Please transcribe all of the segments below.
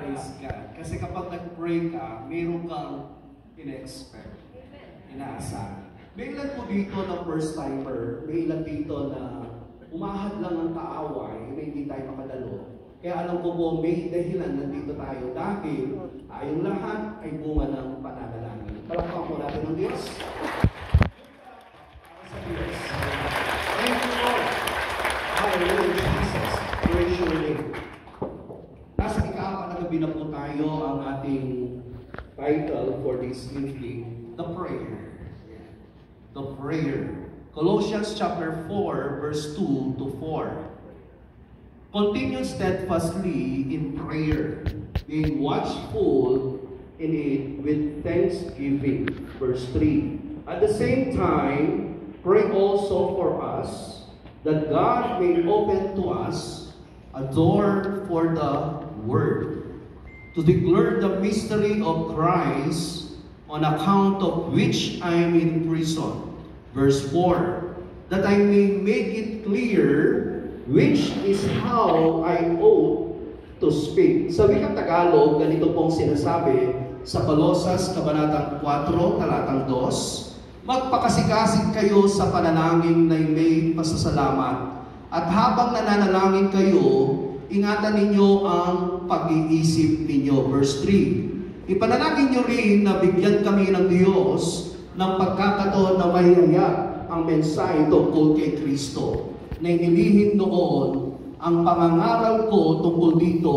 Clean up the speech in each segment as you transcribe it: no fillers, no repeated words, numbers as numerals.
Praise God. Kasi kapag nag-pray ka, mayroon kang ina-expect, inaasahan. May ilan po dito na first-timer, may ilan dito na umahad lang ang kaaway na hindi tayo makadalo. Kaya alam ko po, may dahilan nandito tayo dahil tayong lahat ay bunga ng pananalangin. Palakpakan po natin ng Diyos. Sa Diyos. Thank you, Lord. Hallelujah, Jesus. Praise your name. Nasa ika-apat na gabi na po tayo ang ating title for this meeting, The Prayer. The Prayer. Colossians chapter 4, verse 2 to 4. Continue steadfastly in prayer, being watchful in it with thanksgiving. Verse 3. At the same time, pray also for us, that God may open to us a door for the Word, to declare the mystery of Christ, on account of which I am in prison. Verse 4. That I may make it clear which is how I ought to speak. Sa wikang Tagalog, ganito pong sinasabi sa Colosas, Kabanatang 4, Talatang 2, magpakasikasig kayo sa panalangin na may pasasalamat. At habang nananalangin kayo, ingatan ninyo ang pag-iisip ninyo. Verse 3, ipanalangin nyo rin na bigyan kami ng Diyos ng pagkakataon na mahihayag ang mensahe tungkol kay Kristo, na inilihin noon ang pangangaral ko tungkol dito,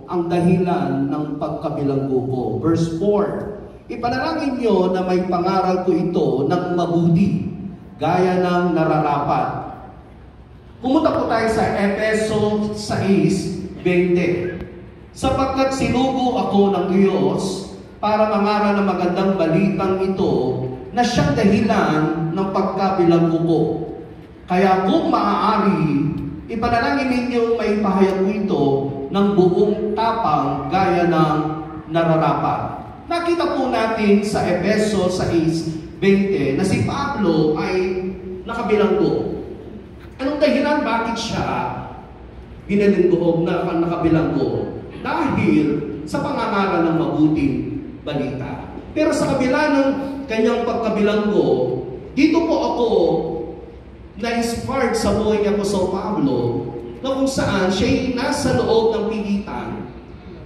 ang dahilan ng pagkabilanggo ko. Verse 4, ipanalangin nyo na may pangaral ko ito ng mabuti, gaya ng nararapat. Pumunta po tayo sa Efeso 6:20. Sapagkat sinugo ako ng Diyos para mangaral ng magandang balitang ito na siyang dahilan ng pagkabilanggo ko. Kaya kung maaari, ipanalangin ninyo may pahayag ko ito ng buong tapang gaya ng nararapat. Nakita po natin sa Efeso 6:20 na si Pablo ay nakabilanggo. Anong dahilan bakit siya binalinggo na nakabilanggo? Dahil sa pangangaral ng mabuting balita. Pero sa kabila ng kanyang pagkabilanggo, dito po ako na-inspired sa buhay ni Apostol Pablo na kung saan siya'y nasa loob ng pilitan,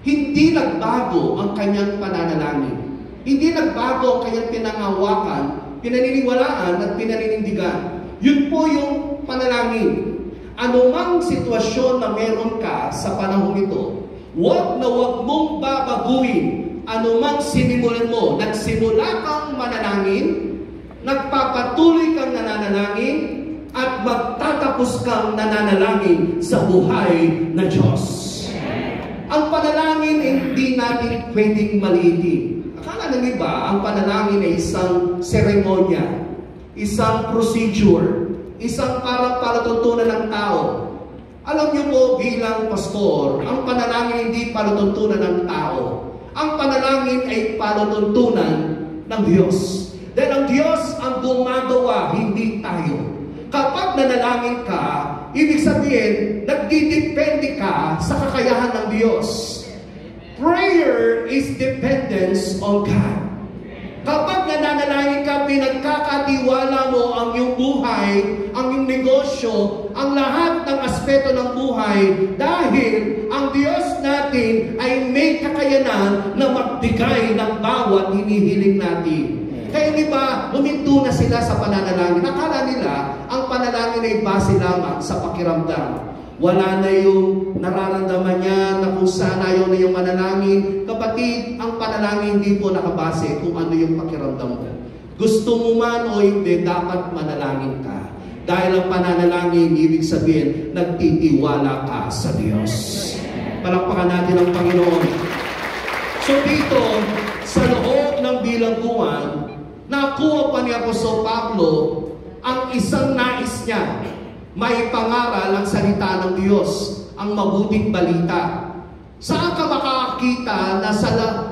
hindi nagbago ang kanyang pananalangin. Hindi nagbago ang kanyang pinangawakan, pinaniniwalaan at pinaninindigan. Yun po yung panalangin. Anumang sitwasyon na meron ka sa panahon ito, huwag na huwag mong babaguhin anumang sinimulan mo. Nagsimula kang manalangin, nagpapatuloy kang nananalangin, at magtatapos kang nananalangin sa buhay na Diyos. Ang panalangin ay hindi natin pwedeng maliitin. Akala ng iba, ang panalangin ay isang seremonya, isang procedure, isang parang palatuntunan ng tao. Alam niyo po bilang pastor, ang panalangin hindi palatuntunan ng tao. Ang panalangin ay palatuntunan ng Diyos. Dahil ang Diyos ang gumagawa, hindi tayo. Kapag nanalangin ka, ibig sabihin, nagdidepende ka sa kakayahan ng Diyos. Prayer is dependence on God. Kapag nananalangin ka, pinagkakatiwala mo ang iyong buhay, ang iyong negosyo, ang lahat ng aspeto ng buhay, dahil ang Diyos natin ay may kakayanan na magbigay ng bawat hinihiling natin. Kaya di ba, huminto na sila sa pananalangin. Akala nila, ang panalangin ay base lamang sa pakiramdam. Wala na yung nararamdaman niya na kung saan ayaw na yung manalangin. Kapatid, ang panalangin hindi po nakabase kung ano yung pakiramdam mo. Gusto mo man o hindi, dapat manalangin ka. Dahil ang pananalangin, ibig sabihin, nagtitiwala ka sa Diyos. Palakpakan natin ang Panginoon. So dito, sa loob ng bilangguan, nakuha pa ni Apostol Pablo ang isang nais niya, may pangaral ang salita ng Diyos, ang mabuting balita. Saan ka makakakita na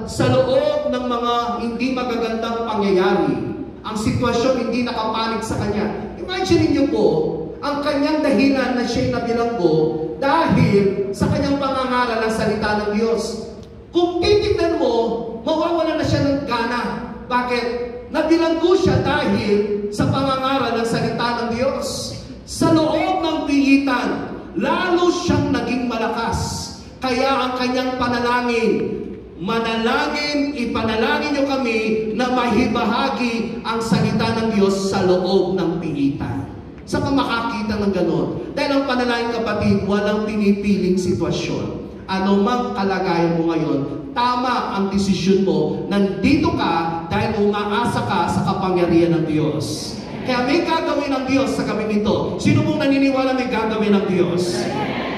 sa loob ng mga hindi magagandang pangyayari, ang sitwasyon hindi nakapanig sa kanya? Imagine niyo po, ang kanyang dahilan na siya'y nabilanggo dahil sa kanyang pangangaral ng salita ng Diyos. Kung titignan mo, mawawala na siya ng gana. Bakit? Nabilanggo siya dahil sa pangangaral ng salita ng Diyos. Sa loob ng pigitan, lalo siyang naging malakas. Kaya ang kanyang panalangin, manalangin, ipanalangin niyo kami na mahibahagi ang salita ng Diyos sa loob ng pigitan. Sa makakita ng ganon. Dahil ang panalangin, kapatid, walang pinipiling sitwasyon. Ano mang kalagayan mo ngayon, tama ang desisyon mo. Nandito ka dahil umaasa ka sa kapangyarihan ng Diyos. Kaya may gagawin ng Diyos sa gabi nito. Sino mong naniniwala may gagawin ng Diyos?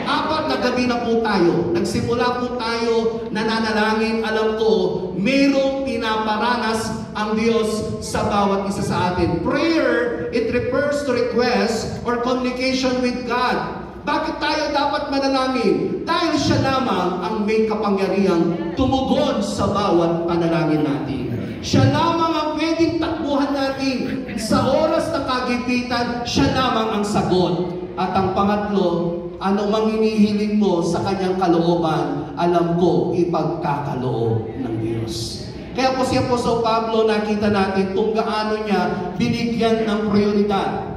4 na gabi na po tayo. Nagsimula po tayo, nananalangin. Alam ko, mayroong pinaparanas ang Diyos sa bawat isa sa atin. Prayer, it refers to request or communication with God. Bakit tayo dapat manalangin? Dahil siya lamang ang may kapangyarihang tumugon sa bawat panalangin natin. Siya lamang ang pwedeng takbuhan natin sa oras na kagipitan. Siya lamang ang sagot. At ang pangatlo, ano mang hinihiling mo sa kanyang kalooban, alam ko, ipagkakaloob ng Diyos. Kaya po si Apostol Pablo, nakita natin kung gaano niya binigyan ng prioridad.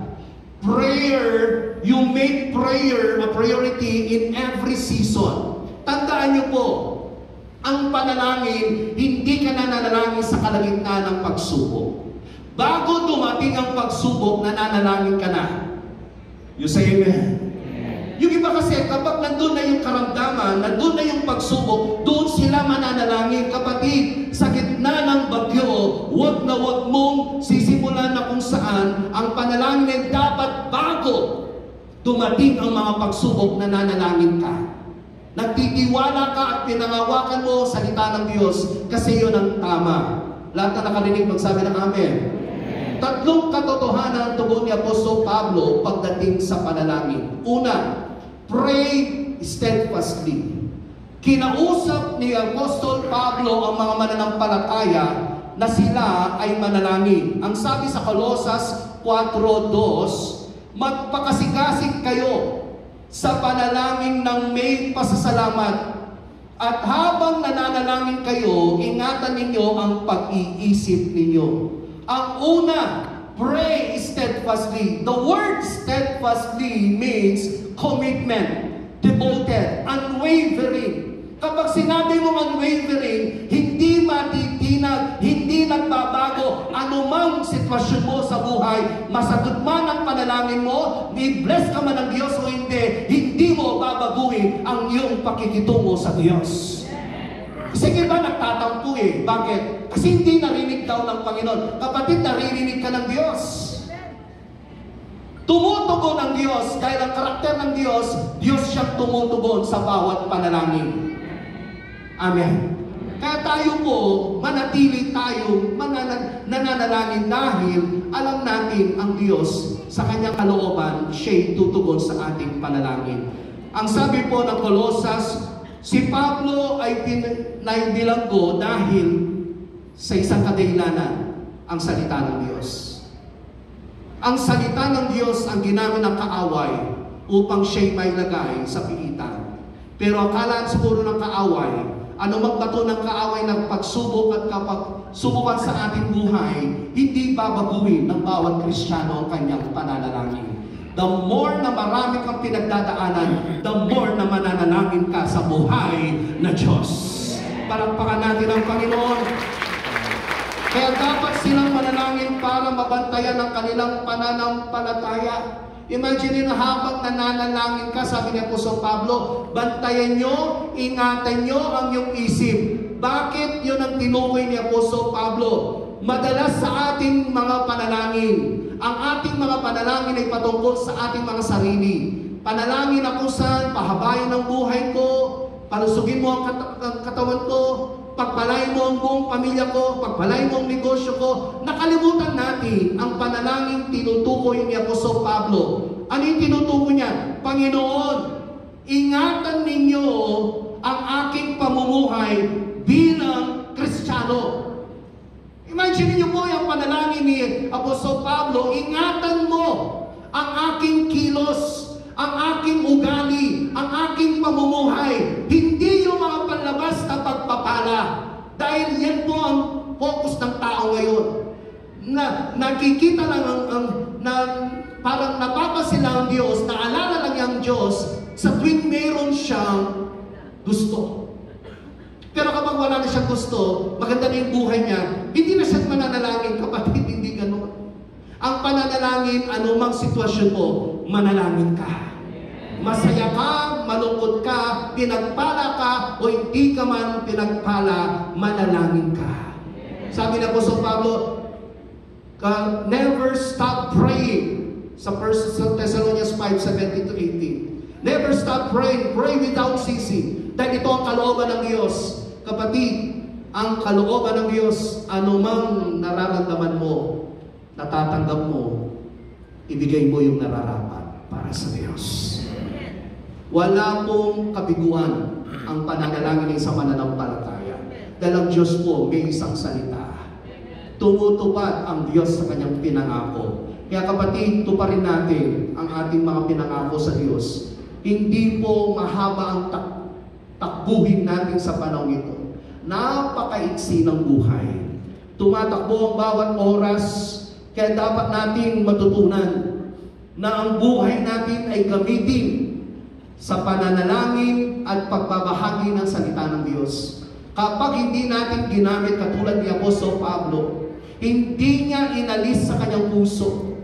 Prayer, you make prayer a priority in every season. Tandaan niyo po, ang panalangin, hindi ka nananalangin sa kalagitnaan ng pagsubok. Bago dumating ang pagsubok, nananalangin ka na. You say amen. Yung iba kasi, kapag nandun na yung karamdaman, nandun na yung pagsubok, doon sila mananalangin. Kapatid, sa gitna ng bagyo, wag na wag mong sisimulan na kung saan ang panalangin ay dapat bago dumating ang mga pagsubok, nananalangin ka. Nagtitiwala ka at pinangawakan mo salita ng Diyos kasi yun ang tama. Lahat na nakarinig magsabi ng amen. Tatlong katotohanan ang tugon ni Apostol Pablo pagdating sa panalangin. Una, pray steadfastly. Kinausap ni Apostol Pablo ang mga mananampalataya na sila ay manalangin. Ang sabi sa Colosas 4:2, magpakasigasig kayo sa panalangin ng may pasasalamat. At habang nananalangin kayo, ingatan ninyo ang pag-iisip ninyo. Ang una, pray steadfastly. The word steadfastly means commitment, devoted, unwavering. Kapag sinabi mong unwavering, hindi matitinag, hindi nagbabago, anumang sitwasyon mo sa buhay, masagot man ang panalangin mo, i-bless ka man ng Diyos o hindi mo babaguhin ang iyong pakikitungo sa Diyos. Sige ba nagtatampo eh? Bakit? Kasi hindi narinig daw ng Panginoon. Kapatid, naririnig ka ng Diyos. Tumutugon ang Diyos dahil ang karakter ng Diyos, Diyos siyang tumutugon sa bawat panalangin. Amen. Kaya tayo po, manatili tayo, nananalangin dahil alam natin ang Diyos sa kanyang kalooban, siya'y tutugon sa ating panalangin. Ang sabi po ng Colosas, si Pablo ay naibilanggo dahil sa isang kadahilanan, ang salita ng Diyos. Ang salita ng Diyos ang ginamit ng kaaway upang siya'y mailagay sa pigitan. Pero akala siguro ng kaaway, anumang bato ng kaaway ng pagsubok at kapag subukan sa ating buhay, hindi babaguhin ng bawat Kristiyano ang kanyang pananalangin. The more na marami kang pinagdadaanan, the more na mananalangin ka sa buhay na Diyos. Palakpakan natin ang Panginoon. Kaya dapat silang manalangin para mabantayan ang kanilang pananampalataya. Imagine na habang nananalangin ka, sabi ni Apostol Pablo, bantayan nyo, ingatan nyo ang iyong isip. Bakit yun ang tinukoy ni Apostol Pablo? Madalas sa ating mga panalangin, ang ating mga panalangin ay patungkol sa ating mga sarili. Panalangin ako saan, pahabayan ang buhay ko, palusugin mo ang katawan ko, pagpalain mo ang buong pamilya ko, pagpalain mo ang negosyo ko. Nakalimutan natin ang panalangin tinutukoy ni Apostol Pablo. Ano yung tinutukoy niya? Panginoon, ingatan ninyo ang aking pamumuhay bilang Kristiyano. Imagine niyo po yung panalangin ni Apostol Pablo, ingatan mo ang aking kilos, ang aking ugali, ang aking pamumuhay. Hindi yung mga panlabas na pagpapalagay Dahil yan po ang focus ng tao ngayon. Na nakikita lang parang napapasin lang ang Diyos, naalala lang yung Diyos sa tuwing meron siyang gusto. Pero kapag wala na siyang gusto, maganda na yung buhay niya, hindi na siya mananalangin, kapatid, hindi ganun. Ang pananalangin, anumang sitwasyon mo, manalangin ka. Masaya ka, malungkot ka, pinagpala ka, o hindi ka man pinagpala, manalangin ka. Sabi na po sa Pablo, never stop praying. Sa 1 Thessalonians 5:17-18. Never stop praying. Pray without ceasing. Dahil ito ang kalooban ng Diyos. Kapatid, ang kalooban ng Diyos, anumang nararamdaman mo, natatanggap mo, ibigay mo yung nararapat para sa Diyos. Wala pong kabiguan ang pananalangin sa mananampalataya. Dahil ang Diyos po may isang salita. Tumutupad ang Diyos sa kanyang pinangako. Kaya kapatid, tuparin natin ang ating mga pinangako sa Diyos. Hindi po mahaba ang takbuhin natin sa panahon ito. Napakaiksi ng buhay. Tumatakbo ang bawat oras, kaya dapat nating matutunan na ang buhay natin ay gamitin sa pananalangin at pagbabahagi ng salita ng Diyos. Kapag hindi natin ginamit katulad ni Apostol Pablo, hindi niya inalis sa kanyang puso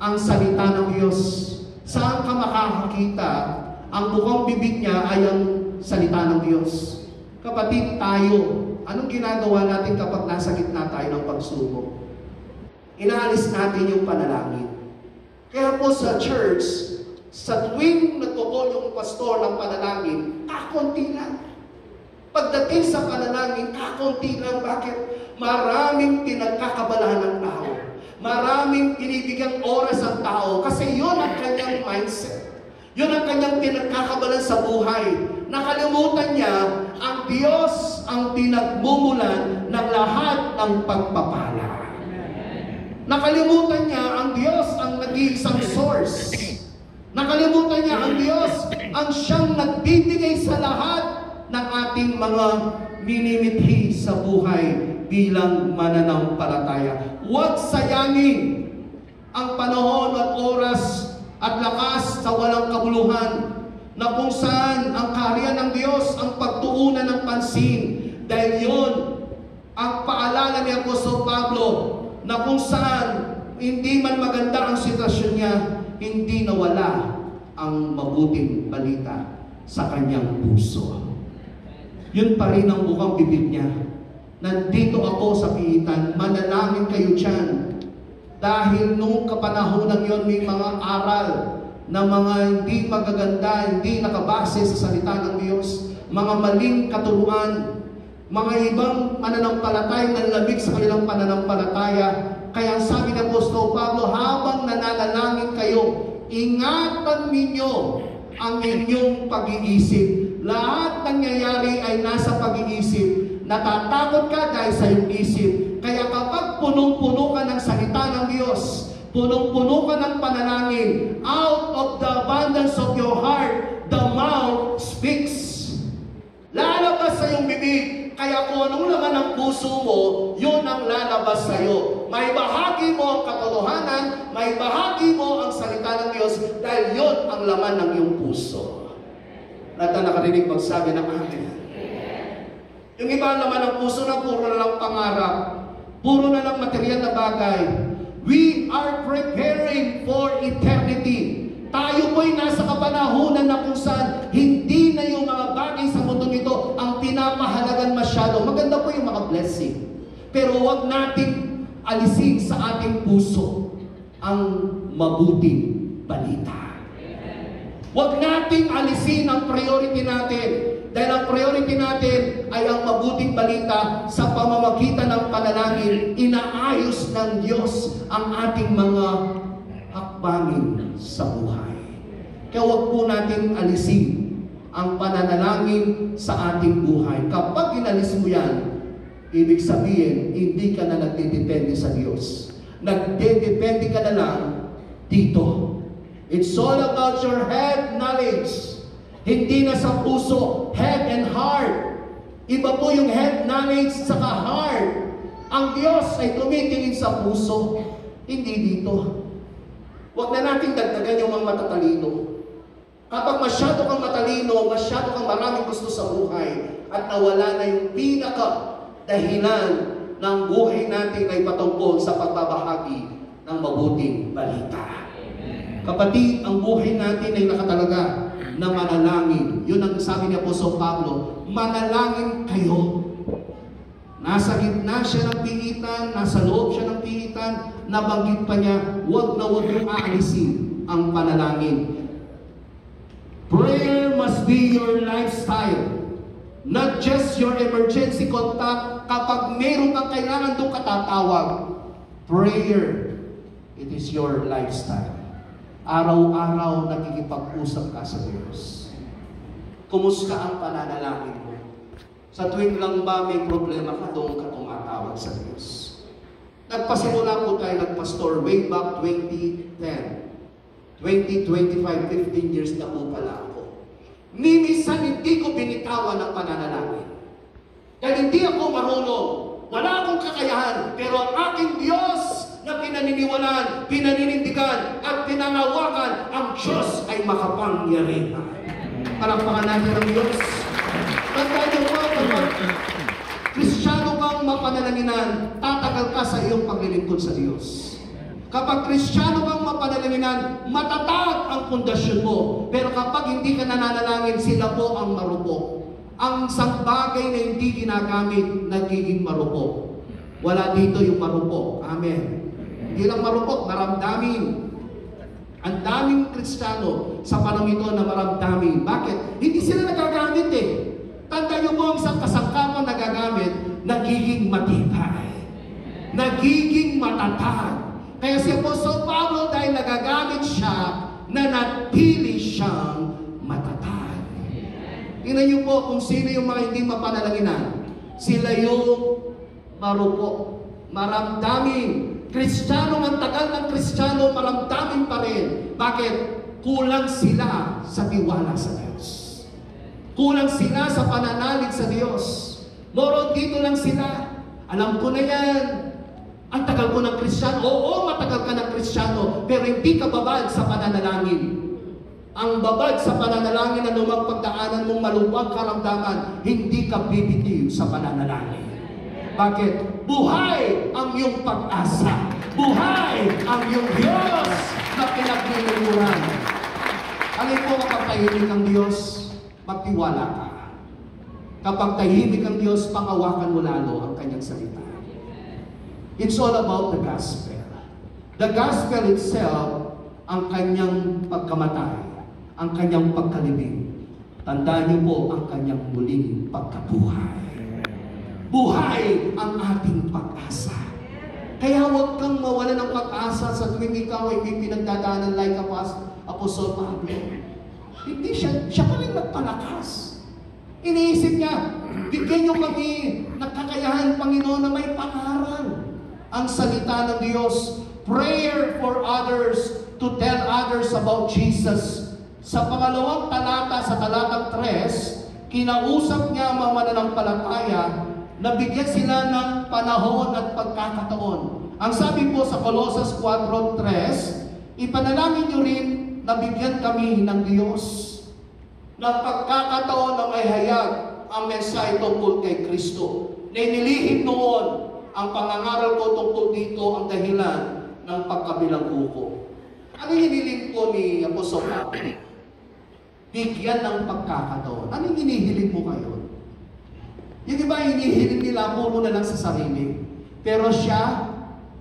ang salita ng Diyos. Saan ka makakakita? Ang bukang bibig niya ay ang salita ng Diyos. Kapatid, tayo, anong ginagawa natin kapag nasa gitna tayo ng pagsubok? Inaalis natin yung panalangin. Kaya po sa church, sa tuwing nagkukol yung pastor ng panalangin, kakunti lang. Pagdating sa panalangin, kakunti lang. Bakit? Maraming pinagkakabalahan ng tao. Maraming pinibigyang oras ang tao kasi yun ang kanyang mindset. Yun ang kanyang pinagkakabalan sa buhay. Nakalimutan niya, ang Diyos ang pinagmumulan ng lahat ng pagpapala. Nakalimutan niya, ang Diyos ang nag-iisang source. Nakalimutan niya, ang Diyos ang siyang nagbibigay sa lahat ng ating mga minimithi sa buhay bilang mananampalataya. Huwag sayangin ang panahon at oras at lakas sa walang kabuluhan na kung saan ang kaharian ng Diyos ang pagtuunan ng pansin. Dahil yun ang paalala ni Apostol Pablo na kung saan hindi man maganda ang sitwasyon niya, hindi nawala ang mabuting balita sa kanyang puso. Yun pa rin ang bukang bibig niya. Nandito ako sa piitan, manalangin kayo dyan. Dahil nung kapanahonan yon may mga aral na mga hindi magaganda, hindi nakabase sa salita ng Diyos, mga maling katuruan, mga ibang mananampalataya na lamig sa kanilang pananampalataya. Kaya sabi ng Apostol Pablo, habang nananalangin kayo, ingatan ninyo ang inyong pag-iisip. Lahat nangyayari ay nasa pag-iisip. Natatakot ka dahil sa iyong isip. Kaya kapag punong-puno ka ng salita ng Diyos, punong-puno ka ng panalangin, out of the abundance of your heart, the mouth speaks. Lalabas sa iyong bibig. Kaya kung anong laman ng puso mo, yun ang lalabas sa iyo. May bahagi mo ang katotohanan, may bahagi mo ang salita ng Diyos, dahil yun ang laman ng iyong puso. Lahat na nakarinig magsabi ng amen. Yung iba naman ng puso na puro na lang pangarap, puro na lang material na bagay. We are preparing for eternity. Tayo po'y nasa kapanahunan na kung saan hindi na yung mga bagay sa mundo nito ang pinapahalagan masyado. Maganda po yung mga blessing. Pero huwag nating alisin sa ating puso ang mabuting balita. Huwag nating alisin ang priority natin. Dahil ang priority natin ay ang mabuting balita sa pamamagitan ng panalangin. Inaayos ng Diyos ang ating mga hakbangin sa buhay. Kaya huwag po natin alisin ang pananalangin sa ating buhay. Kapag inalis mo yan, ibig sabihin, hindi ka na nagdedepende sa Diyos. Nagdedepende ka na lang dito. It's all about your head knowledge. Hindi na sa puso, head and heart. Iba po yung head knowledge sa heart. Ang Diyos ay tumitingin sa puso, hindi dito. Huwag na natin dagdagan yung mga matatalino. Kapag masyado kang matalino, masyado kang maraming gusto sa buhay, at nawala na yung pinaka-dahilan ng buhay natin ay patungkol sa pagbabahagi ng mabuting balita. Kapatid, ang buhay natin ay nakatalaga na manalangin. Yun ang sabi ni Apostol Pablo, manalangin kayo. Nasa gitna siya ng pihitan, nasa loob siya ng pihitan, nabanggit pa niya, huwag na huwag yung aalisin ang panalangin. Prayer must be your lifestyle. Not just your emergency contact. Kapag meron kang kailangan doon katatawag. Prayer, it is your lifestyle. Araw-araw nakikipag-usap ka sa Diyos. Kumusta ang pananalangin mo? Sa tuwing lang ba may problema ka, doon ka tumatawag sa Diyos. Nagpasimula po tayo nagpastor way back 2010. 20, 25, 15 years na po pala ako. Minsan hindi ko binitawan ang pananalangin. Dahil hindi ako marunong. Wala akong kakayahan. Pero ang aking Diyos na pinaniniwalaan, pinaninindigan, at pinangawakan, ang Diyos ay makapangyarihan. Palakpakan natin ang Diyos. Tandaan niyo po, kapag Kristiyano kang mapanalaginan, tatagal ka sa iyong paglilingkod sa Diyos. Kapag Kristiyano kang mapanalaginan, matatag ang pundasyon mo. Pero kapag hindi ka nananalangin, sila po ang marupok. Ang isang bagay na hindi ginagamit, nagiging marupok. Wala dito yung marupok. Amen. Hindi lang marupok, maramdamin. Ang daming Kristiyano sa panahon ito na maramdamin. Bakit? Hindi sila nagagamit eh. Tandaan niyo po ang isang kasangkapan nagagamit, nagiging matibay. Nagiging matatag. Kaya si Apostol Pablo dahil nagagamit siya, nanatili siyang matatag. Tingnan niyo po kung sino yung mga hindi mapanalaginan. Sila yung marupok, maramdamin. Kristiyano, ang tagal ng Kristiyano, maramdamin pa rin. Bakit? Kulang sila sa tiwala sa Diyos. Kulang sila sa pananalig sa Diyos. Moro dito lang sila. Alam ko na yan. Ang tagal ko ng Kristiyano. Oo, matagal ka ng Kristiyano, pero hindi ka babad sa pananalangin. Ang babad sa pananalangin na lumang pagdaanan mong maluwag karamdaman, hindi ka bibitiw sa pananalangin. Bakit? Buhay ang iyong pag-asa. Buhay ang iyong Diyos na pinaglilingkuran. Alin po kapag tahimik ang Diyos, magtiwala ka. Kapag tahimik ang Diyos, pangawakan mo lalo ang kanyang salita. It's all about the gospel. The gospel itself, ang kanyang pagkamatay, ang kanyang pagkalibing. Tandaan niyo po ang kanyang muling pagkabuhay. Buhay ang ating pag-asa. Kaya huwag kang mawala ng pag-asa sa tuwing ikaw ay may pinagdadaanan like Apostol Pablo. Hindi siya pa rin nagpalakas. Iniisip niya, bigyan niyo kami nagkakayahan, Panginoon, na may pangaral. Ang salita ng Diyos, prayer for others, to tell others about Jesus. Sa pangalawang talata, sa talatang 3, kinausap niya ang mga mananampalataya na bigyan sila ng panahon at pagkakataon. Ang sabi po sa Colossus 4:3, ipanalangin niyo rin na bigyan kami ng Diyos ng pagkakataon na may hayag ang mensahe tungkol kay Kristo. Nainilihim noon ang pangangaral ko tungkol dito ang dahilan ng pagkabilanggo ko. Ano hiniling ko ni Apostol Pablo? Bigyan ng pagkakataon. Anong hinihiling mo ngayon? Yung iba hinihiling nila, puro na lang sa sarili. Pero siya,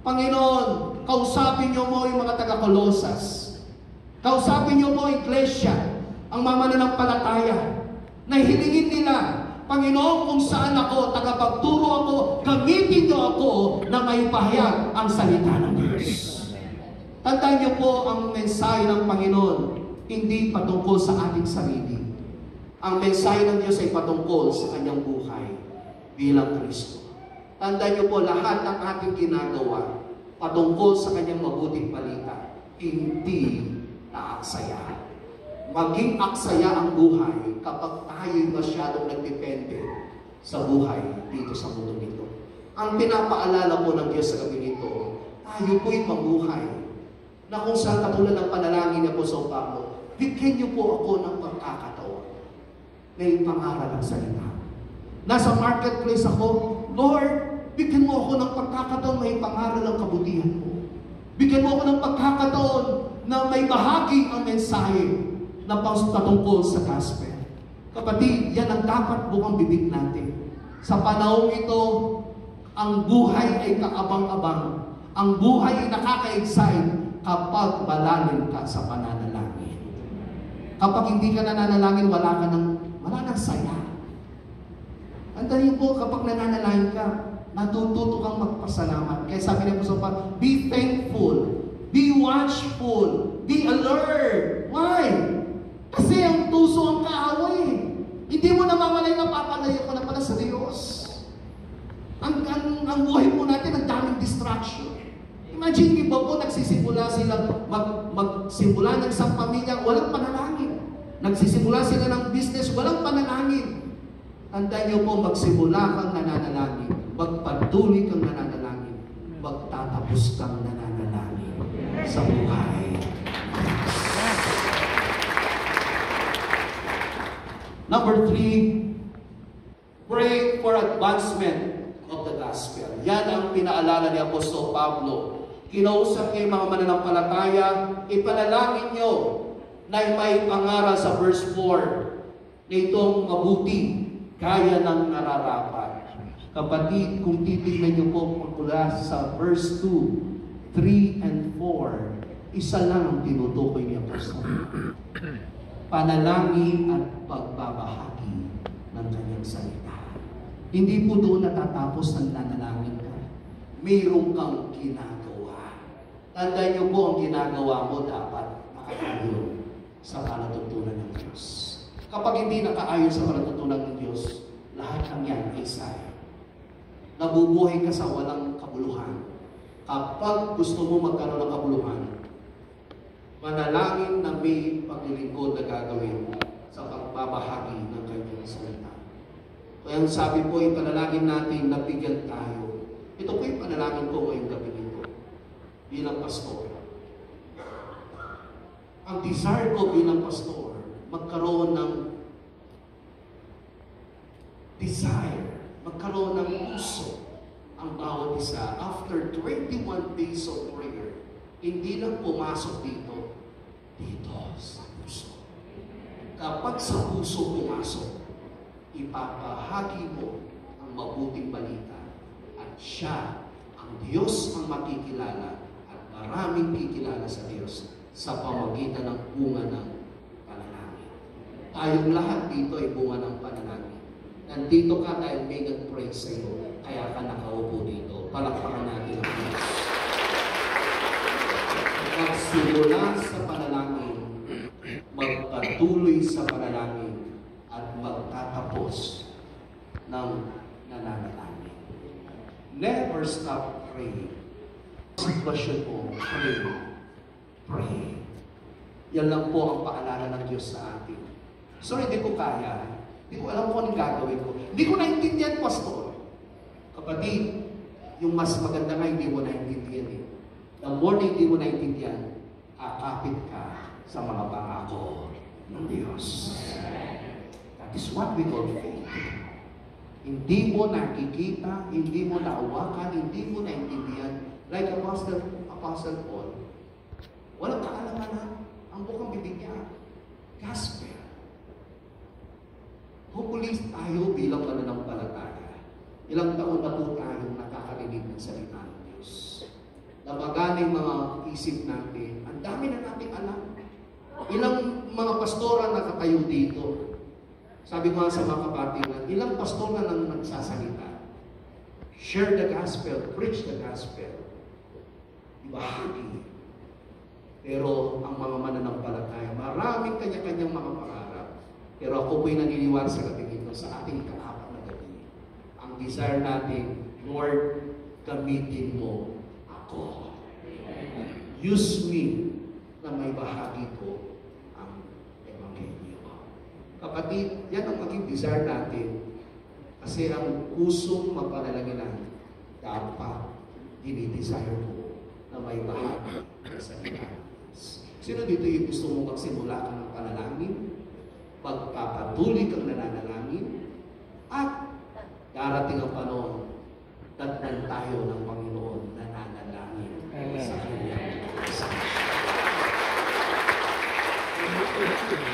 Panginoon, kausapin niyo mo yung mga taga-Colosas. Kausapin niyo mo ang iglesia, ang mga mananampalataya, na hilingin nila, Panginoon, kung saan ako, tagapagturo ako, gamitin niyo ako na may pahayag ang salita ng Diyos. Tandaan niyo po ang mensahe ng Panginoon, hindi patungkol sa ating sarili. Ang mensahe ng Diyos ay patungkol sa kanyang buhay bilang Kristo. Tandaan niyo po, lahat ng ating ginagawa patungkol sa kanyang mabuting balita, hindi naaksaya. Maging aksaya ang buhay kapag tayo'y masyadong nagdepende sa buhay dito sa mundo nito. Ang pinapaalala po ng Diyos sa gabi nito, tayo po'y mabuhay na kung saan katulad ng panalangin ni Apostol Pablo, bigyan niyo po ako ng pagkakataon na ipangaral ang salita. Nasa marketplace ako, Lord, bigyan mo ako ng pagkakataon na ipangaral ang kabutihan mo. Bigyan mo ako ng pagkakataon na may bahagi ang mensahe na patungkol sa gospel. Kapatid, yan ang dapat bukang bibig natin. Sa panahon ito, ang buhay ay kaabang-abang. Ang buhay ay nakaka-excite kapag malalim ka sa pananalangin. Kapag hindi ka nananalangin, wala nang saya. Andahin po, kapag nananalangin ka, natututo kang magpasalamat. Kaya sabi niya po sa Panginoon, be thankful, be watchful, be alert. Why? Kasi ang puso ang kaaway. Hindi mo namamalay na papalayo ko na pala sa Diyos. Ang buhay po natin, ang daming distraction. Imagine, iba po, nagsisimula sila, magsimula ng isang pamilya, walang panalangin. Nagsisimula sila ng business, walang panalangin. Tandaan niyo po, magsimula kang nananalangin, magpatuloy kang nananalangin, magtatapos kang nananalangin sa buhay. Number 3, pray for advancement of the gospel. Yan ang pinaalala ni Apostol Pablo. Kinausap niya yung mga mananampalataya, ipanalangin niyo na may pangaral sa verse 4 na itong mabuti, kaya ng nararapat. Kapatid, kung titignan niyo po mula sa verse 2, 3, and 4, isa lang ang tinutukoy ni Apostol. Panalangin at pagbabahagi ng kanyang salita. Hindi po doon natatapos ng nanalangin ka. Mayroon kang ginagawa. Tandaan niyo po, ang ginagawa mo dapat nakaayon sa palatuntunan ng Diyos. Kapag hindi nakaayon sa palatuntunan ng Diyos, lahat ng yan ay sayang. Nabubuhay ka sa walang kabuluhan. Kapag gusto mo magkaroon ng kabuluhan, manalangin na may paglilingkod na gagawin sa pagbabahagi ng kanyang salita. Kaya ang sabi po, ipanalangin natin na bigyan tayo. Ito po yung panalangin ko ngayong gabi nito bilang pastor. Ang desire ko bilang pastor, magkaroon ng desire, magkaroon ng puso ang bawat isa. After 21 days of prayer, hindi lang pumasok dito sa puso. Kapag sa puso pumasok, ipapahagi mo ang mabuting balita at siya, ang Diyos ang makikilala at maraming kikilala sa Diyos sa pamagitan ng bunga ng panalangin. Tayong lahat dito ay bunga ng panalangin. Nandito ka dahil may nag-pray sa iyo, kaya ka nakaupo dito. Palakpakan natin ang Diyos. Magsimula sa panalangin, magpatuloy sa panalangin, at magtatapos ng nananalangin. Never stop praying. Sitwasyon mo, pray. Pray. Yan lang po ang paalala ng Diyos sa atin. So, hindi ko kaya. Hindi ko alam kung anong gagawin ko. Hindi ko naintindihan, Pastor. Kapatid, yung mas maganda nga hindi mo naintindihan eh. The more na hindi mo naintindihan, akapit ka sa mga pangako ng Diyos. That is what we call faith. Hindi mo nakikita, hindi mo naawakan, hindi mo naintindihan. Like Apostle Paul, walang kaalaman ang bukang bibig niya. Gospel. Hopefully tayo bilang mananampalataya. Ilang taon na po tayong nakakarinig ng salita ng Diyos. Napagana yung mga isip natin. Ang dami na natin alam. Ilang mga pastora nakatayo dito. Sabi ko nga sa mga kapatiran, ilang pastora nang nagsasalita. Share the gospel, preach the gospel. Ibahagi. Pero ang mga mananampalataya, maraming kanya-kanyang mga pangarap. Pero ako po'y naniniwala sa gabi ito, sa ating ikaapat na gabi. Ang desire natin, Lord, gamitin mo ako. Use me na may bahagi ko ang Ebanghelyo. Kapatid, yan ang maging desire natin. Kasi ang pusong mapanalangin dapat dinidesire ko na may bahagi sa Pilipinas. Sino dito yung gusto mo magsimula ka ng panalangin? Pagpapatuloy kang nananalangin at darating ang panahon, datnan tayo ng Panginoon na nananalangin sa kanyang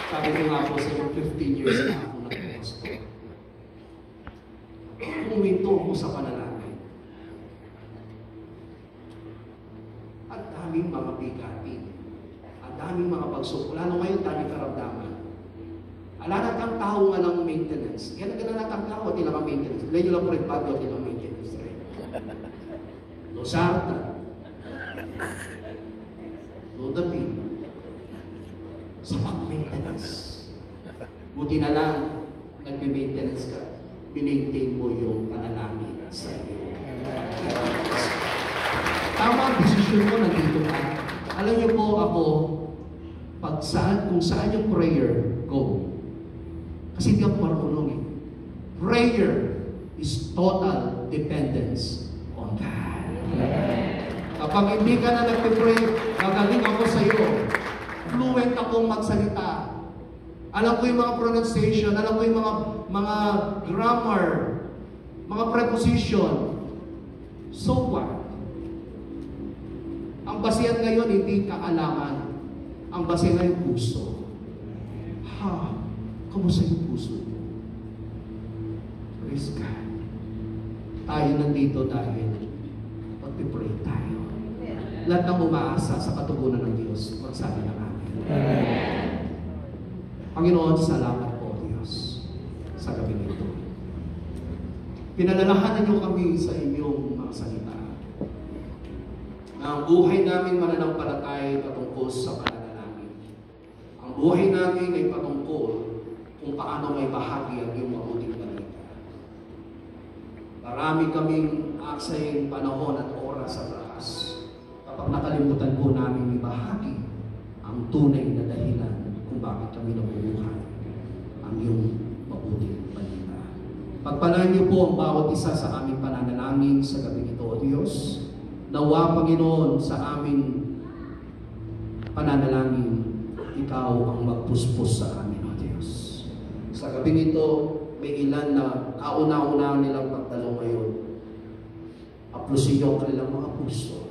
sabi ko nga po sa 15 years na ako nag-pastor. Kuminto ako sa panalangin. Ang daming mga bigatin. Ang daming mga pagsubok. Lalo ngayon, daming karamdaman. Alanat ang tao nga ng maintenance. Yan ang gananat ang tao at ilang maintenance. Layo lang po rin bago at ilang maintenance rin. Losarta. Lodapin. Sa pag-maintenance. Buti na lang, nag-maintenance ka. Binaintain mo yung panalangin sa iyo. Tama ang desisyon mo, nandito ka. Alam niyo po ako, kung saan yung prayer, go. Kasi hindi ako marunong eh. Prayer is total dependence on God. Kapag hindi ka na nagpipray, magaling ako sa iyo. Fluent akong magsalita. Alam ko yung mga pronunciation, alam ko yung mga grammar, mga preposition. So what? Ang basihan ngayon, hindi kaalaman. Ang basihan ngayon, puso. Kamusta yung puso? Praise God. Tayo nandito dahil pag-pray tayo. Lahat ng umaasa sa katugunan ng Diyos, magsabi ng amin. Panginoon, salamat po, Diyos, sa gabi nito. Pinalalahanan niyo kami sa inyong mga salita. Na ang buhay namin mananampalatay patungkol sa pananalangin. Ang buhay namin ay patungkol kung paano may bahagi ang iyong mabuting balita. Marami kaming aksayang panahon at oras sa lakas. Kapag nakalimutan po namin ibahagi ang tunay na dahilan kung bakit kami nabubuhay ang iyong mabuting balita. Pagpalain niyo po ang bawat isa sa aming pananalangin sa gabi ito, O Diyos. Nawa, Panginoon, sa aming pananalangin, Ikaw ang magpuspos sa amin, O Diyos. Sa gabi nito, may ilan na kauna-una nilang pagdalo ngayon. Aplusin niyo ang kanilang mga puso.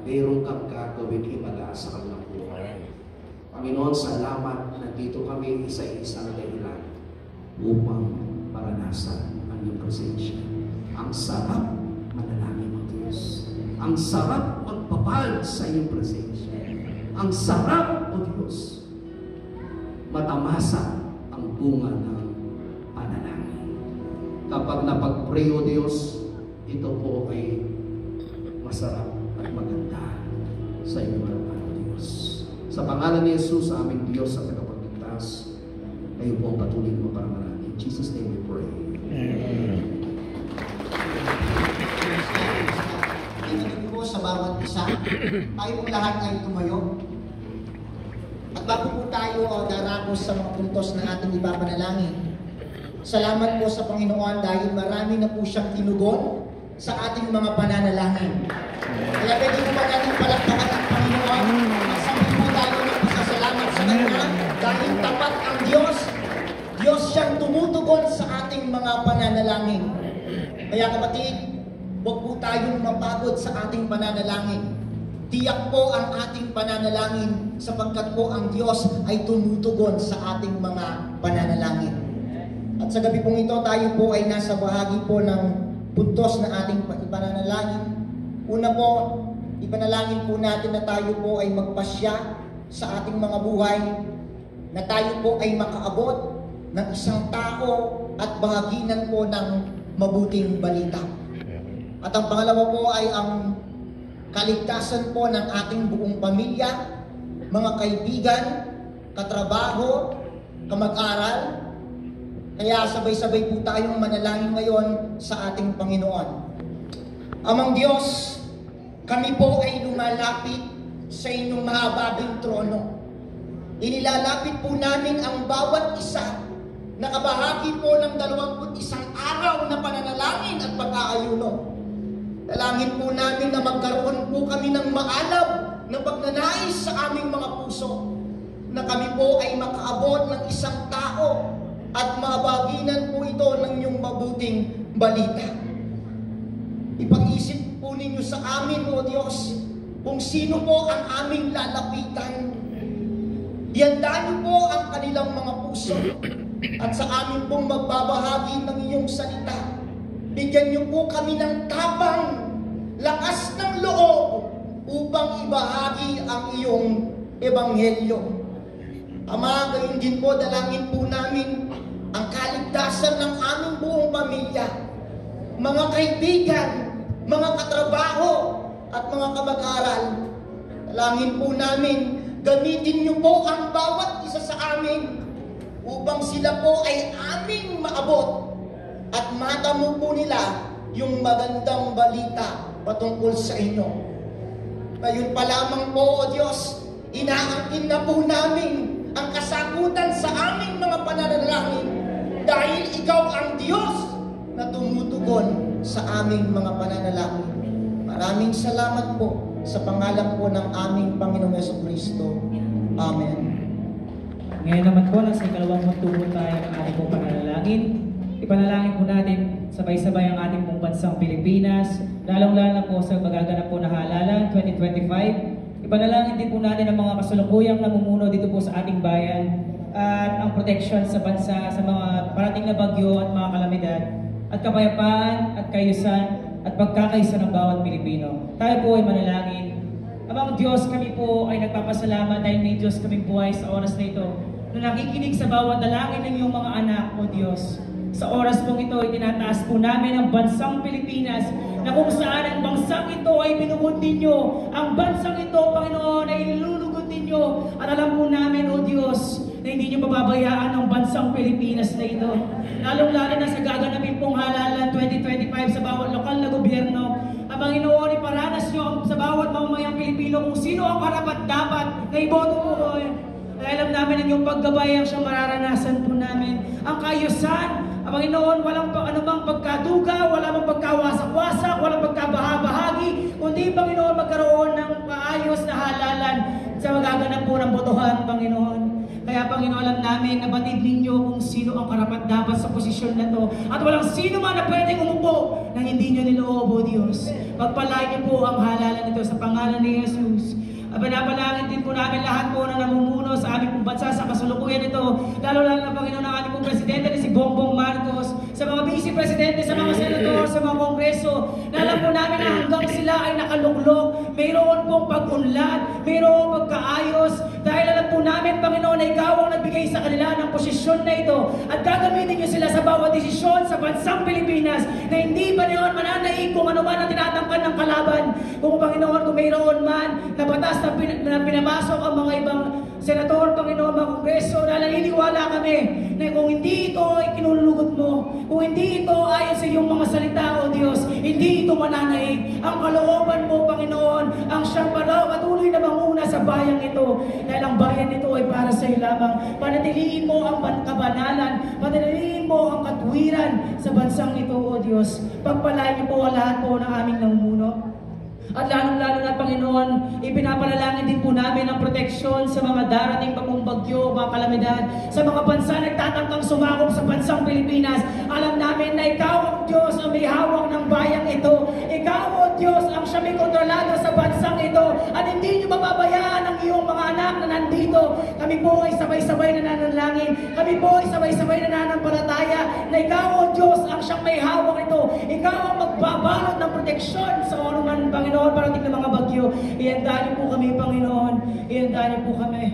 Mayroon kang gagawin himala sa kanilang buhay. Panginoon, salamat na dito kami isa-isang dahilan upang maranasan ang iyong presensya. Ang sarap manalangin mo, Diyos. Ang sarap magpapal sa iyong presensya. Ang sarap, O Diyos, matamasa ang bunga ng panalangin. Kapag napag-pray, O Diyos, ito po ay masarap at maganda sa inyong harapan, O Diyos. Sa pangalan ni Jesus, sa aming Diyos at tagapagligtas, kayo po ang patuloy mo para marami. In Jesus' name we pray. Amen. Tingnan po sa bawat isa, tayo pong lahat ay tumayo. At bago po tayo darapos sa mga puntos na ating ipapanalangin, salamat po sa Panginoon dahil marami na po siyang tinugon sa ating mga pananalangin. Kaya pwede po ba natin palakpakan ang Panginoon? Masabi po tayo ng pasasalamat sa Kanya dahil tapat ang Diyos. Diyos siyang tumutugon sa ating mga pananalangin. Kaya kapatid, huwag po tayong mapagod sa ating pananalangin. Tiyak po ang ating pananalangin sapagkat po ang Diyos ay tumutugon sa ating mga pananalangin. At sa gabi pong ito, tayo po ay nasa bahagi po ng puntos na ating pananalangin. Una po, ipanalangin po natin na tayo po ay magpasya sa ating mga buhay, na tayo po ay makaabot ng isang tao at bahaginan po ng mabuting balita. At ang pangalawa po ay ang kaligtasan po ng ating buong pamilya, mga kaibigan, katrabaho, kamag-aral. Kaya sabay-sabay po tayong manalangin ngayon sa ating Panginoon. Amang Diyos, kami po ay lumalapit sa inyong mahabaging trono. Inilalapit po namin ang bawat isa nakabahagi po ng 21 araw na pananalangin at pag-aayuno. Dalangin po namin na magkaroon po kami ng maalab na pagnanais sa aming mga puso, na kami po ay makaabot ng isang tao at mabaginan po ito ng iyong mabuting balita. Ipag-isip po ninyo sa amin, O Diyos, kung sino po ang aming lalapitan. Ihanda niyo po ang kanilang mga puso at sa amin pong magbabahagi ng iyong salita. Bigyan niyo po kami ng tapang, lakas ng loob upang ibahagi ang iyong ebanghelyo. Ama, gayon din po, dalangin po namin ang kaligtasan ng aming buong pamilya, mga kaibigan, mga katrabaho, at mga kamag-aral. Dalangin po namin, gamitin niyo po ang bawat isa sa amin upang sila po ay aming maabot at matamo po nila yung magandang balita patungkol sa inyo. Ngayon pa lamang po, O Diyos, inaangkin na po namin ang kasagutan sa aming mga pananalangin dahil Ikaw ang Diyos na tumutugon sa aming mga pananalangin. Maraming salamat po sa pangalan po ng aming Panginoong Jesucristo. Amen. Ngayon naman po, nasa ikalawang magtubo tayo ng ating pong pananalangin. Ipanalangin po natin sabay-sabay ang ating pong bansang Pilipinas, lalong-lalo na po sa magaganap po na halalan 2025. Ipanalangin din po natin ang mga kasalukuyang namumuno dito po sa ating bayan at ang protection sa bansa sa mga parating na bagyo at mga kalamidad at kapayapaan at kaayusan at pagkakaisa ng bawat Pilipino. Tayo po ay manalangin. Amang Diyos, kami po ay nagpapasalamat dahil may Diyos kaming buhay sa oras na ito na nakikinig sa bawat dalangin ng iyong mga anak, O Diyos. Sa oras pong ito, itinataas po namin ang bansang Pilipinas na kung saan ang bansang ito ay binubod ninyo. Ang bansang ito, Panginoon, ay nilulugod ninyo. At alam po namin, O Diyos, na hindi nyo pababayaan ang bansang Pilipinas na ito. Lalong-lalo na sa gaganapin pong halalan 2025 sa bawat lokal na gobyerno. Ang Panginoon, iparanas nyo sa bawat mamamayang Pilipino kung sino ang karapat-dapat na iboto po ko. Dahil alam namin ang iyong paggabay ang siyang mararanasan po namin. Ang kaayusan, ang Panginoon, walang anumang pagkaduga, walang pagkawasak-wasak, walang pagkabaha-bahagi, kundi, Panginoon, magkaroon ng maayos na halalan sa magaganap po ng botohan, Panginoon. Kaya, Panginoon, alam namin na batid ninyo kung sino ang karapat-dapat sa posisyon na to. At walang sino man na pwedeng umupo na hindi nyo niloob, O Diyos. Pagpalain niyo po ang halalan nito sa pangalan ni Jesus. Pinapalangin din po namin lahat po na namumuno sa aming pong bansa sa kasulukuyan nito. Lalo-lalo na, Panginoon, ang aming pong presidente na si Bongbong Marcos, sa mga vice-presidente, sa mga senador, sa mga kongreso. Alam po namin na hanggang sila ay nakaluklok, mayroon pong pag-unlad, mayroon pagkaayos. Dahil alam po namin, Panginoon, na ikaw ang nagbigay sa kanila ng posisyon na ito. At gagamitin niyo sila sa bawat desisyon sa bansang Pilipinas na hindi, Panginoon, mananaig kung ano man ang tinatangkan ng kalaban. Kung, Panginoon, kung mayroon man na batas na pinapasok ang mga ibang senador, Panginoon, mga kongreso, na naniniwala kami na kung hindi ito ay kinululugot mo, kung hindi ito ayon sa iyong mga salita, O Diyos, hindi ito mananaig. Ang kalooban mo, Panginoon, ang siyang patuloy na manguna sa bayang ito. Dahil ang bayan nito ay para sa iyo lamang. Panatiliin mo ang kabanalan, panatiliin mo ang katwiran sa bansang ito, O Diyos. Pagpalain niyo po ang lahat po ng aming namumuno. At lalong-lalo na, Panginoon, ipinapanalangin din po namin ang proteksyon sa mga darating pa pong bagyo, mga kalamidad, sa mga bansa nagtatangkang sumakop sa bansang Pilipinas. Alam namin na ikaw ang Diyos ang may hawak ng bayang ito. Ikaw, O Diyos, ang siya may kontrolado sa bansang ito. At hindi niyo mababayaan ang iyong mga anak na nandito. Kami po ay sabay-sabay na nananalangin. Kami po ay sabay-sabay na nananampalataya na ikaw, O Diyos, ang siyang may hawak ito. Ikaw ang magbabalot ng proteksyon sa anuman, Panginoon, parating ng mga bagyo. Ihanda niyo po kami, Panginoon. Ihanda niyo po kami.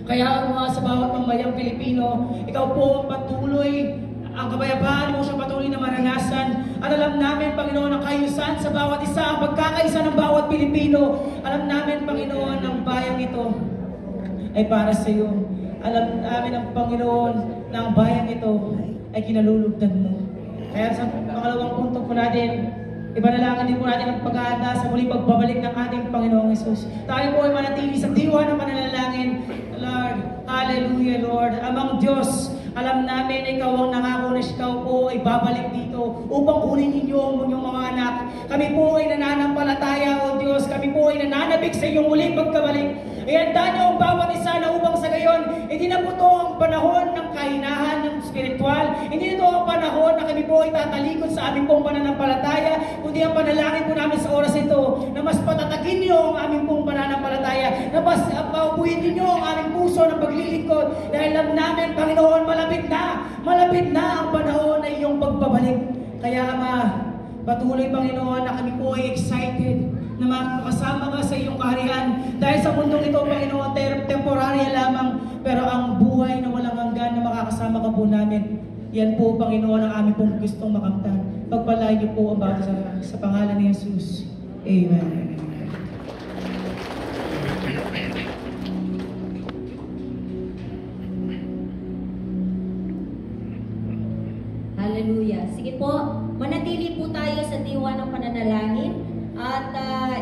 Kaya mga sa bawat mamayang Pilipino, ikaw po ang patuloy, ang kapayapaan mo siya patuloy na maranasan. At alam namin, Panginoon, ang kaayusan sa bawat isa, ang pagkakaisa ng bawat Pilipino. Alam namin, Panginoon, ang bayang ito ay para sa iyo. Alam namin, ang Panginoon, na ang bayang ito ay kinalulugdan mo. Kaya sa pangalawang punto po natin, ipanalangin din po natin ang pag-aanda sa muling pagbabalik ng ating Panginoong Hesus. Tayo po ay manatili sa diwa ng pananalangin. Lord, hallelujah, Lord. Amang Diyos, Alam namin na ikaw ang nangako na ikaw po ay babalik dito upang kunin ninyo ang inyong mga anak. Kami po ay nananampalataya, O Diyos. Kami po ay nananabik sa iyong muling pagkabalik. Ihanda niyo ang bawat isa na upang sa gayon, hindi na po ito ang panahon ng kahinahan ng spiritual. Hindi na ito ang panahon na kami po ay tatalikod sa aming pong pananampalataya, kundi ang panalangin po namin sa oras ito na mas patatagin niyo ang aming pong pananampalataya, na mas paupuin niyo ang aming puso ng paglilingkod, dahil alam namin, Panginoon, malapit na ang panahon na iyong pagbabalik. Kaya Ama, patuloy, Panginoon, na kami po ay excited na makakasama ka sa iyong kaharian. Dahil sa mundong ito, Panginoon, temporarya lamang, pero ang buhay na walang hanggan na makakasama ka po namin. Yan po, Panginoon, ang aming pong gustong makamtan. Pagpalain niyo po ang bawat sa pangalan ni Jesus. Amen. Hallelujah. Sige po, manatili po tayo sa diwa ng pananalangin at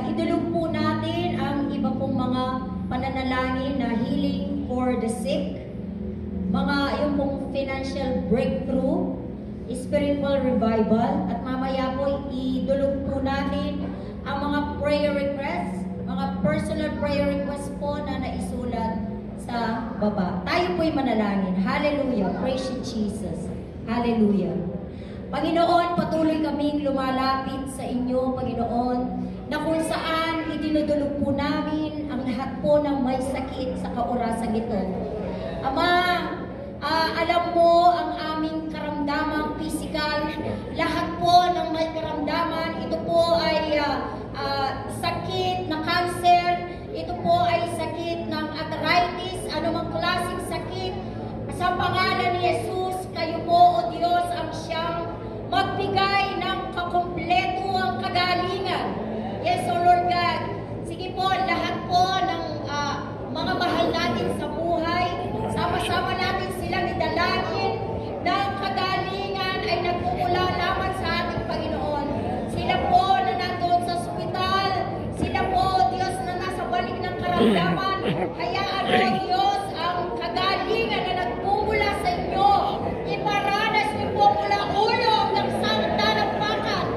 idulog po natin ang iba pong mga pananalangin na healing for the sick, mga yung pong financial breakthrough, spiritual revival, at mamaya po idulog po natin ang mga prayer requests, mga personal prayer requests po na naisulat sa baba. Tayo po'y manalangin. Hallelujah. Praise you, Jesus. Hallelujah. Panginoon, patuloy kaming lumalapit sa inyo, Panginoon, na kung saan idinudulog po namin ang lahat po ng may sakit sa kaorasang ito. Ama, alam mo ang aming karamdamang physical, lahat po ng may karamdaman, ito po ay sakit na cancer, ito po ay sakit ng arthritis, anumang klaseng sakit. Sa pangalan ni Jesus, kayo po, O Diyos, ang siyang magbigay ng kakumpleto ang kagalingan. Yes, O Lord God. Sige po, lahat po ng mga mahal natin sa buhay, sama-sama natin silang idalangin ng kagalingan ay nagmumula lamang sa ating Panginoon. Sila po na nandoon sa ospital, sila po, Diyos, na nasa balik ng karamdaman, hayaan mo, Diyos, ang kagalingan na nagmumula sa inyo. Iparanas niyo po mula ulo ng santa ng pakat.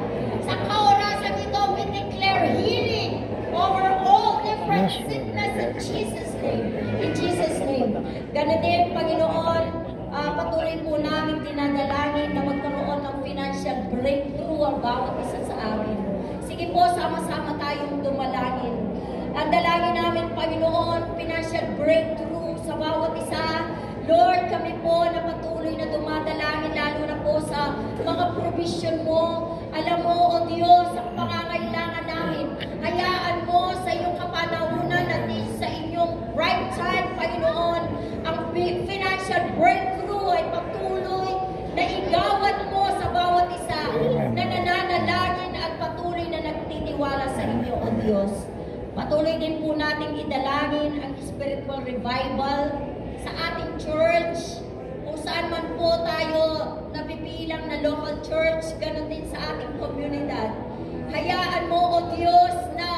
Sa kaorasan ito, we declare healing over all different sickness in Jesus' name. In Jesus' name. Ganun din, Panginoon, patuloy po namin dinadalangin na magkaroon ng financial breakthrough ang bawat isa sa amin. Sige po, sama-sama tayong dumalangin. Ang dalangin namin, Panginoon, financial breakthrough sa bawat isa. Lord, kami po na patuloy na dumadalangin, lalo na po sa mga provision mo. Alam mo, O Diyos, ang pangangailangan namin. Hayaan mo sa iyong kapanahunan at sa inyong right time, Panginoon, ang financial breakthrough ay patuloy na igawad mo sa bawat isa na nananalangin at patuloy na nagtitiwala sa inyo, O Diyos. Patuloy din po nating idalangin ang spiritual revival sa ating church, kung saan man po tayo nabibilang na local church, ganun din sa ating komunidad. Hayaan mo, O Diyos, na